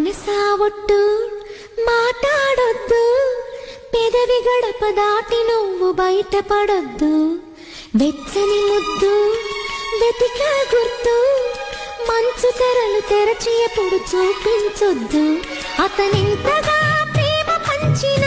మనసా ఒట్టు మాట్లాడొద్దు, పెదవి గడప దాటి నువ్వు బయటపడొద్దు. వెచ్చని ముద్దు వెతికా గుర్తు, మంచు తెరలు తెరచి ఎప్పుడు చూపించొద్దు. అతనింతగా ప్రేమ పంచిన